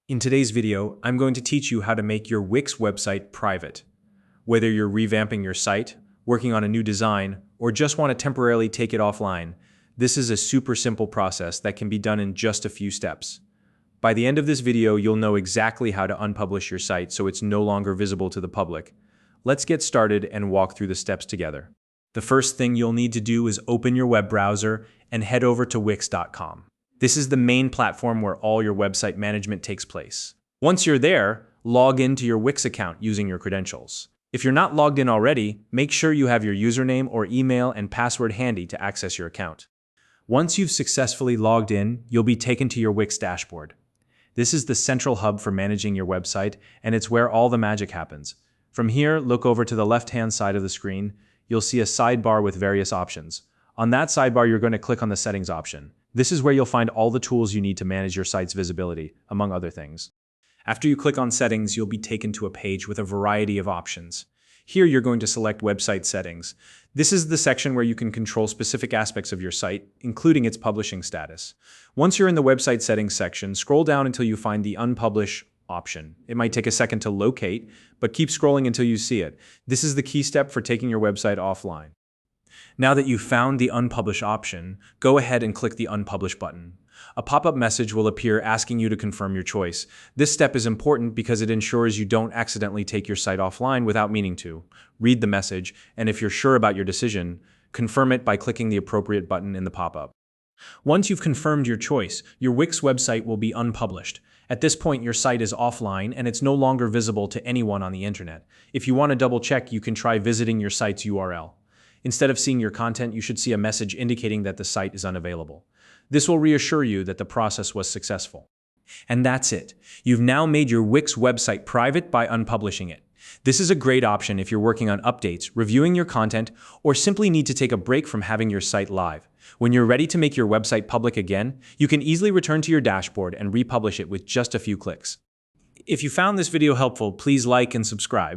In today's video, I'm going to teach you how to make your Wix website private. Whether you're revamping your site, working on a new design, or just want to temporarily take it offline, this is a super simple process that can be done in just a few steps. By the end of this video, you'll know exactly how to unpublish your site so it's no longer visible to the public. Let's get started and walk through the steps together. The first thing you'll need to do is open your web browser and head over to Wix.com. This is the main platform where all your website management takes place. Once you're there, log into your Wix account using your credentials. If you're not logged in already, make sure you have your username or email and password handy to access your account. Once you've successfully logged in, you'll be taken to your Wix Dashboard. This is the central hub for managing your website, and it's where all the magic happens. From here, look over to the left-hand side of the screen. You'll see a sidebar with various options. On that sidebar, you're going to click on the Settings option. This is where you'll find all the tools you need to manage your site's visibility, among other things. After you click on Settings, you'll be taken to a page with a variety of options. Here, you're going to select Website Settings. This is the section where you can control specific aspects of your site, including its publishing status. Once you're in the Website Settings section, scroll down until you find the Unpublish option. It might take a second to locate, but keep scrolling until you see it. This is the key step for taking your website offline. Now that you've found the Unpublish option, go ahead and click the Unpublish button. A pop-up message will appear asking you to confirm your choice. This step is important because it ensures you don't accidentally take your site offline without meaning to. Read the message, and if you're sure about your decision, confirm it by clicking the appropriate button in the pop-up. Once you've confirmed your choice, your Wix website will be unpublished. At this point, your site is offline and it's no longer visible to anyone on the internet. If you want to double-check, you can try visiting your site's URL. Instead of seeing your content, you should see a message indicating that the site is unavailable. This will reassure you that the process was successful. And that's it. You've now made your Wix website private by unpublishing it. This is a great option if you're working on updates, reviewing your content, or simply need to take a break from having your site live. When you're ready to make your website public again, you can easily return to your dashboard and republish it with just a few clicks. If you found this video helpful, please like and subscribe.